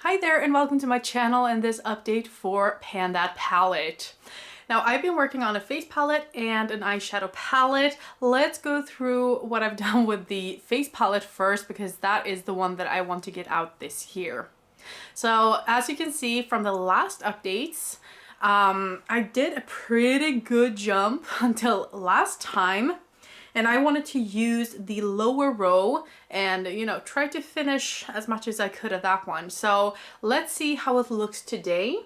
Hi there and welcome to my channel and this update for Pan That palette. Now I've been working on a face palette and an eyeshadow palette. Let's go through what I've done with the face palette first because that is the one that I want to get out this year. So as you can see from the last updates, I did a pretty good jump until last time. And I wanted to use the lower row and, try to finish as much as I could of that one. So let's see how it looks today.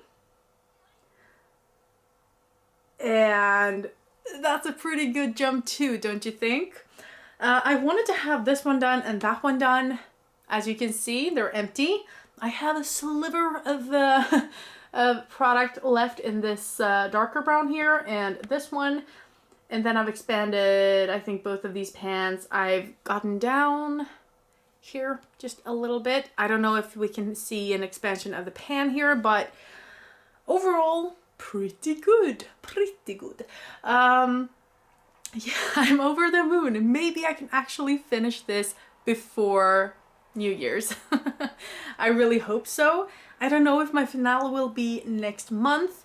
And that's a pretty good jump too, don't you think? I wanted to have this one done and that one done. As you can see, they're empty. I have a sliver of product left in this darker brown here and this one. And then I've expanded, I think, both of these pans. I've gotten down here just a little bit. I don't know if we can see an expansion of the pan here, but overall, pretty good. Pretty good. Yeah, I'm over the moon. Maybe I can actually finish this before New Year's. I really hope so. I don't know if my finale will be next month,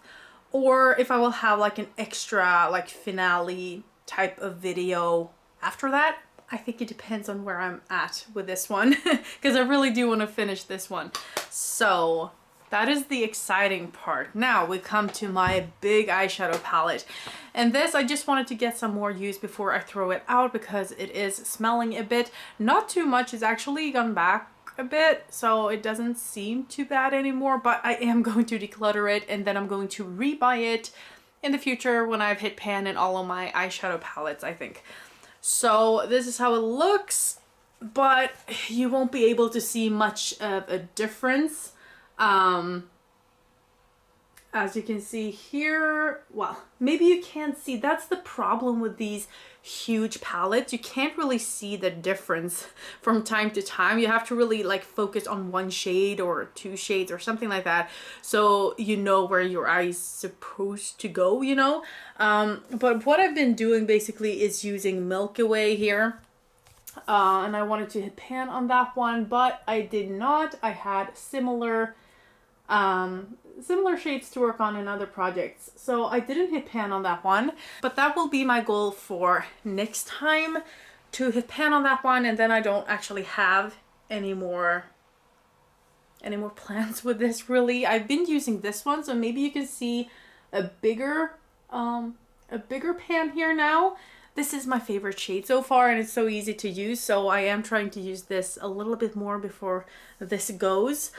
or if I will have like an extra like finale type of video after that. I think it depends on where I'm at with this one because I really do want to finish this one. So that is the exciting part. Now we come to my big eyeshadow palette. And this I just wanted to get some more use before I throw it out because it is smelling a bit. Not too much, it's actually gone back a bit, so it doesn't seem too bad anymore, but I am going to declutter it and then I'm going to rebuy it in the future when I've hit pan in all of my eyeshadow palettes, I think. So this is how it looks, but you won't be able to see much of a difference. As you can see here, well, maybe you can't see. That's the problem with these huge palettes. You can't really see the difference from time to time. You have to really like focus on one shade or two shades or something like that, so you know where your eye's supposed to go, But what I've been doing basically is using Milky Way here. And I wanted to hit pan on that one, but I did not. I had similar shades to work on in other projects, so I didn't hit pan on that one, but that will be my goal for next time, to hit pan on that one, and then I don't actually have any more plans with this really. I've been using this one, so maybe you can see a bigger pan here now. This is my favorite shade so far and it's so easy to use, so I am trying to use this a little bit more before this goes.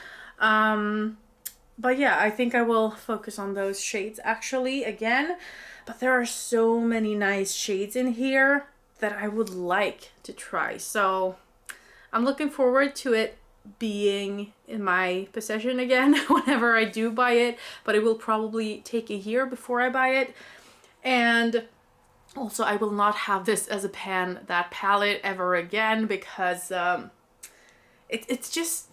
But yeah, I think I will focus on those shades actually again. But there are so many nice shades in here that I would like to try. So I'm looking forward to it being in my possession again whenever I do buy it. But it will probably take a year before I buy it. And also I will not have this as a pan that palette ever again because it's just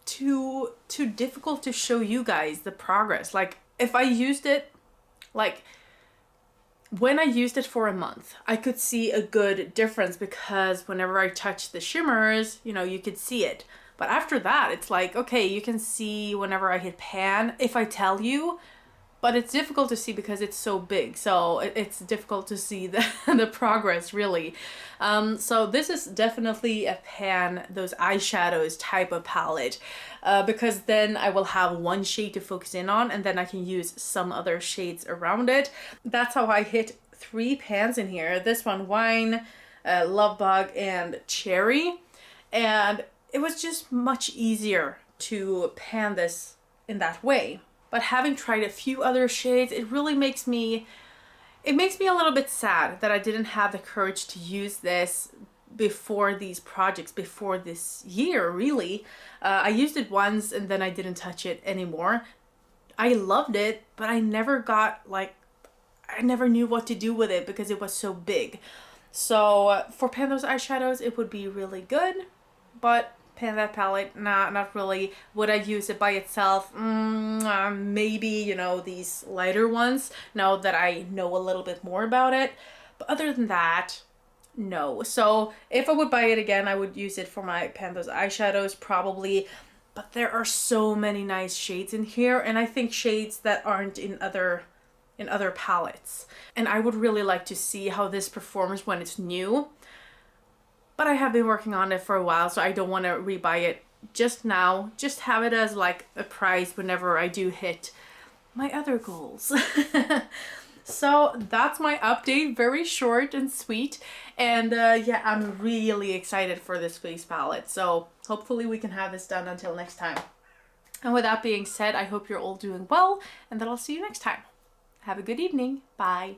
too difficult to show you guys the progress. Like if I used it, like when I used it for a month, I could see a good difference because whenever I touch the shimmers, you could see it. But after that, it's like, okay, you can see whenever I hit pan if I tell you, but it's difficult to see because it's so big. So it's difficult to see the progress really. So this is definitely a pan, those eyeshadows type of palette, because then I will have one shade to focus in on and then I can use some other shades around it. That's how I hit 3 pans in here. This one, Wine, Love Bug, and Cherry. And it was just much easier to pan this in that way. But having tried a few other shades, it really makes me a little bit sad that I didn't have the courage to use this before these projects, before this year, really. I used it once and then I didn't touch it anymore. I loved it, but I never knew what to do with it because it was so big. So for pan those eyeshadows, it would be really good, but pan that palette, nah, not really. Would I use it by itself? Maybe, these lighter ones, now that I know a little bit more about it. But other than that, no. So if I would buy it again, I would use it for my pan those eyeshadows probably. but there are so many nice shades in here, and I think shades that aren't in other palettes. And I would really like to see how this performs when it's new. But I have been working on it for a while, so I don't want to rebuy it just now. Just have it as like a prize whenever I do hit my other goals. So that's my update, very short and sweet. And yeah, I'm really excited for this face palette. So hopefully we can have this done until next time. And with that being said, I hope you're all doing well and that I'll see you next time. Have a good evening. Bye.